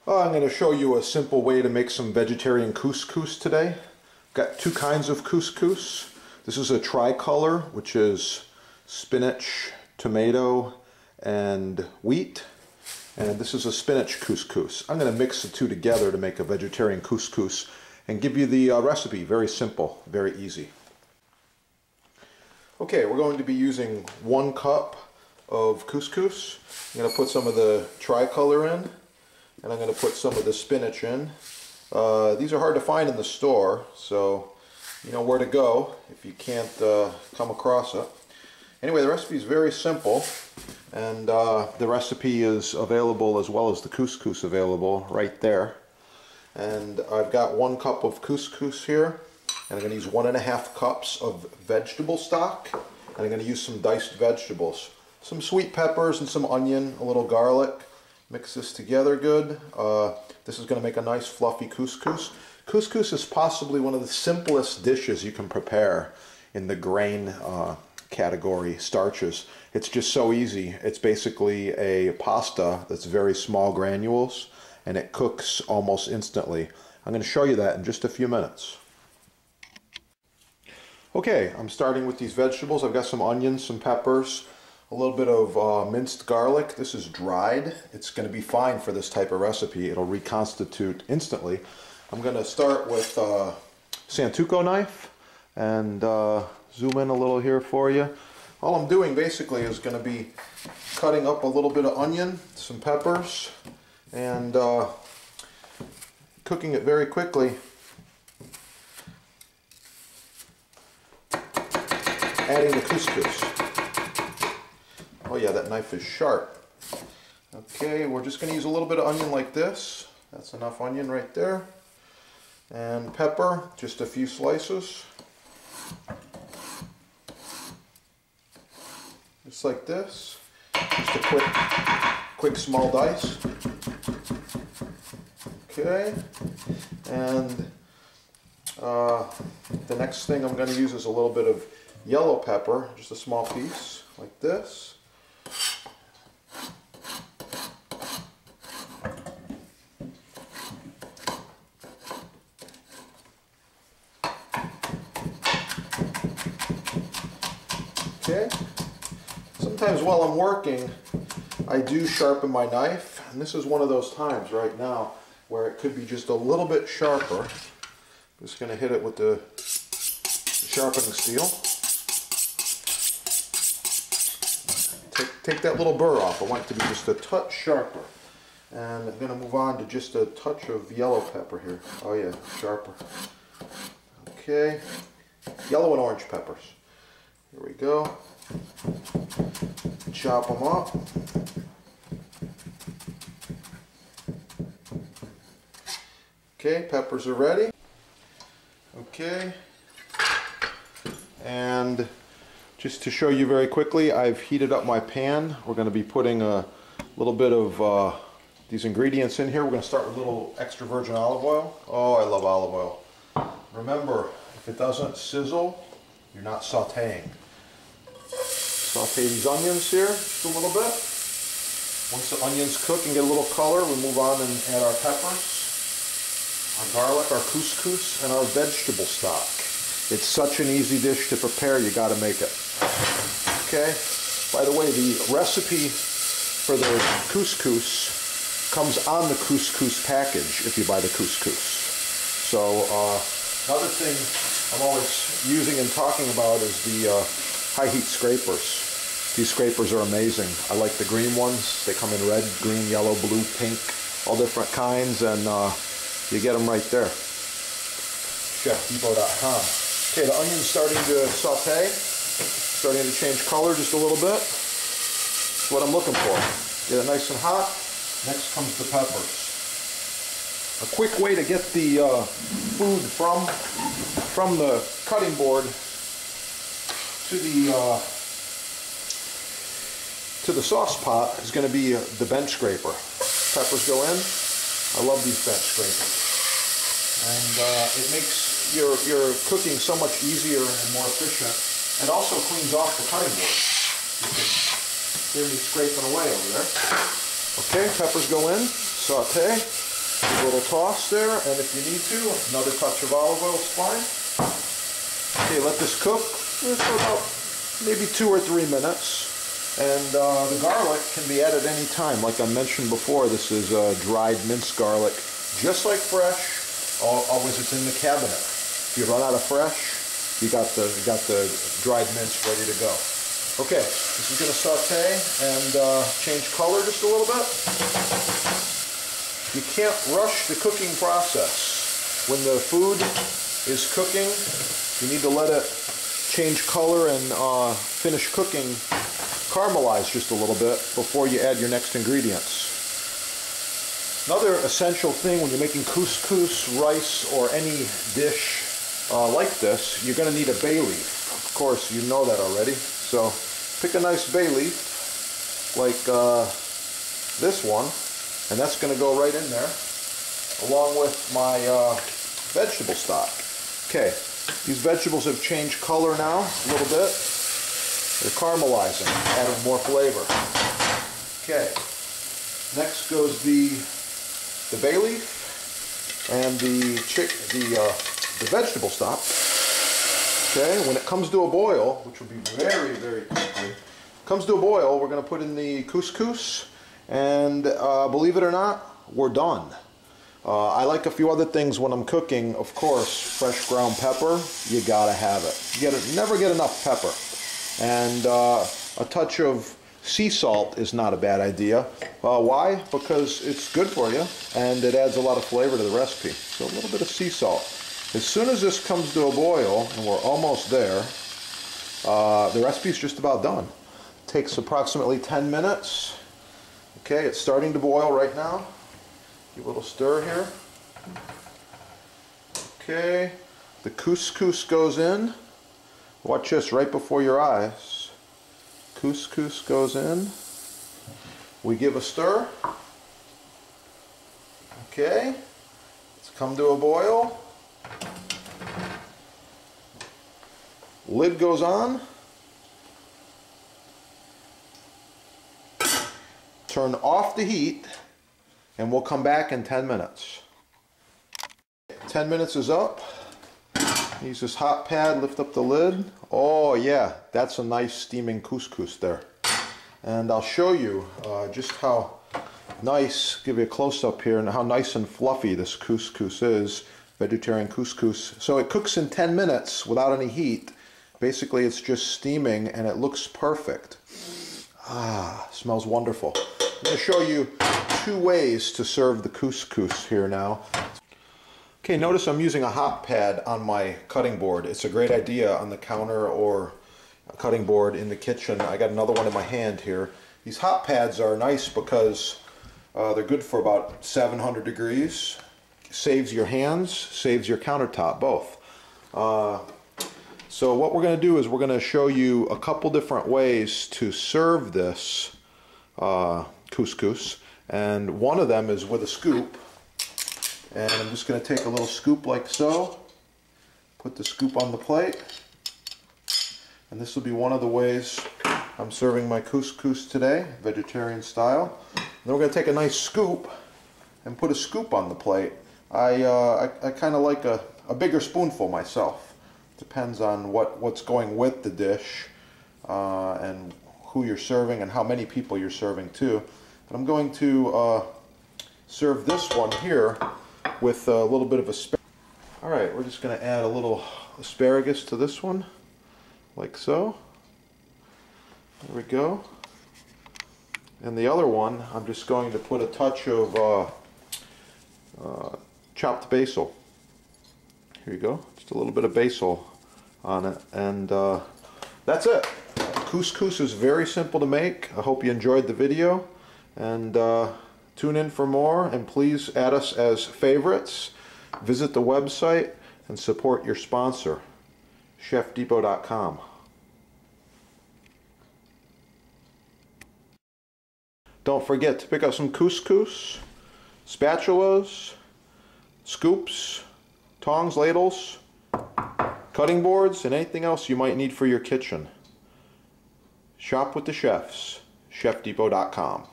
I'm going to show you a simple way to make some vegetarian couscous today. Got two kinds of couscous. This is a tricolor, which is spinach, tomato, and wheat. And this is a spinach couscous. I'm going to mix the two together to make a vegetarian couscous and give you the recipe. Very simple, very easy. Okay, we're going to be using 1 cup of couscous. I'm going to put some of the tricolor in, and I'm going to put some of the spinach in. These are hard to find in the store, so you know where to go if you can't come across it. Anyway, the recipe is very simple, and the recipe is available as well as the couscous available right there. And I've got 1 cup of couscous here, and I'm going to use 1.5 cups of vegetable stock, and I'm going to use some diced vegetables. Some sweet peppers and some onion, a little garlic. Mix this together good. This is going to make a nice fluffy couscous. Couscous is possibly one of the simplest dishes you can prepare in the grain category, starches. It's just so easy. It's basically a pasta that's very small granules, and it cooks almost instantly. I'm going to show you that in just a few minutes. Okay, I'm starting with these vegetables. I've got some onions, some peppers, a little bit of minced garlic. This is dried. It's going to be fine for this type of recipe. It'll reconstitute instantly. I'm going to start with Santoku knife and zoom in a little here for you. All I'm doing basically is going to be cutting up a little bit of onion, some peppers, and cooking it very quickly. Adding the couscous. Oh yeah, that knife is sharp. Okay, we're just going to use a little bit of onion like this. That's enough onion right there. And pepper, just a few slices. Just like this. Just a quick small dice. Okay. And the next thing I'm going to use is a little bit of yellow pepper, just a small piece, like this. Okay. Sometimes while I'm working, I do sharpen my knife, and this is one of those times right now where it could be just a little bit sharper. I'm just going to hit it with the sharpening steel. Take that little burr off. I want it to be just a touch sharper. And I'm going to move on to just a touch of yellow pepper here. Oh yeah, sharper. Okay. Yellow and orange peppers. Here we go. Chop them up. Okay, peppers are ready. Okay. And just to show you very quickly, I've heated up my pan. We're going to be putting a little bit of these ingredients in here. We're going to start with a little extra virgin olive oil. Oh, I love olive oil. Remember, if it doesn't sizzle, you're not sauteing. Saute these onions here just a little bit. Once the onions cook and get a little color, we move on and add our peppers, our garlic, our couscous, and our vegetable stock. It's such an easy dish to prepare, you got to make it. Okay. By the way, the recipe for the couscous comes on the couscous package if you buy the couscous. So another thing I'm always using and talking about is the high heat scrapers. These scrapers are amazing. I like the green ones. They come in red, green, yellow, blue, pink, all different kinds, and you get them right there. ChefDepot.com. Okay, the onion's starting to saute, starting to change color just a little bit. That's what I'm looking for. Get it nice and hot. Next comes the peppers. A quick way to get the food from the cutting board to the sauce pot is going to be the bench scraper. Peppers go in. I love these bench scrapers, and it makes your cooking so much easier and more efficient, and also cleans off the cutting board. You can hear me scraping away over there. Okay, peppers go in, saute. A little toss there, and if you need to, another touch of olive oil is fine. Okay, let this cook for about maybe 2 or 3 minutes. And the garlic can be added any time. Like I mentioned before, this is dried minced garlic, just like fresh. Always it's in the cabinet. If you run out of fresh, you got the dried mince ready to go. Okay, this is going to saute and change color just a little bit. You can't rush the cooking process. When the food is cooking, you need to let it change color and finish cooking, caramelize just a little bit before you add your next ingredients. Another essential thing when you're making couscous, rice, or any dish like this, you're going to need a bay leaf. Of course, you know that already. So pick a nice bay leaf like this one, and that's going to go right in there along with my vegetable stock. Okay, these vegetables have changed color now a little bit. They're caramelizing, adding more flavor. Okay, next goes the bay leaf and the vegetable stock. Okay, when it comes to a boil, which will be very, very quickly, comes to a boil, we're going to put in the couscous, and believe it or not, we're done. I like a few other things when I'm cooking. Of course, fresh ground pepper, you gotta have it. You never get enough pepper. And a touch of sea salt is not a bad idea. Why? Because it's good for you and it adds a lot of flavor to the recipe. So a little bit of sea salt. As soon as this comes to a boil, and we're almost there, the recipe's just about done. It takes approximately 10 minutes. Okay, it's starting to boil right now. Give a little stir here. Okay, the couscous goes in. Watch this right before your eyes. Couscous goes in. We give a stir. Okay, it's come to a boil. Lid goes on. Turn off the heat, and we'll come back in 10 minutes. 10 minutes is up. Use this hot pad, lift up the lid. Oh yeah, that's a nice steaming couscous there. And I'll show you just how nice, give you a close-up here, and how nice and fluffy this couscous is, vegetarian couscous. So it cooks in 10 minutes without any heat. Basically it's just steaming and it looks perfect. Ah, smells wonderful. I'm going to show you 2 ways to serve the couscous here now. Okay, notice I'm using a hot pad on my cutting board. It's a great idea on the counter or a cutting board in the kitchen. I got another one in my hand here. These hot pads are nice because they're good for about 700 degrees. Saves your hands, saves your countertop, both. So what we're going to do is we're going to show you a couple different ways to serve this couscous, and one of them is with a scoop. And I'm just going to take a little scoop like so, put the scoop on the plate, and this will be one of the ways I'm serving my couscous today, vegetarian style. And then we're going to take a nice scoop and put a scoop on the plate. I kind of like a bigger spoonful myself. Depends on what's going with the dish and who you're serving and how many people you're serving to. But I'm going to serve this one here with a little bit of asparagus. Alright, we're just going to add a little asparagus to this one, like so. There we go. And the other one, I'm just going to put a touch of chopped basil. Here you go, just a little bit of basil on it, and that's it. Couscous is very simple to make. I hope you enjoyed the video, and tune in for more, and please add us as favorites. Visit the website and support your sponsor, chefdepot.com. Don't forget to pick up some couscous, spatulas, scoops, tongs, ladles, cutting boards, and anything else you might need for your kitchen. Shop with the chefs, chefdepot.com.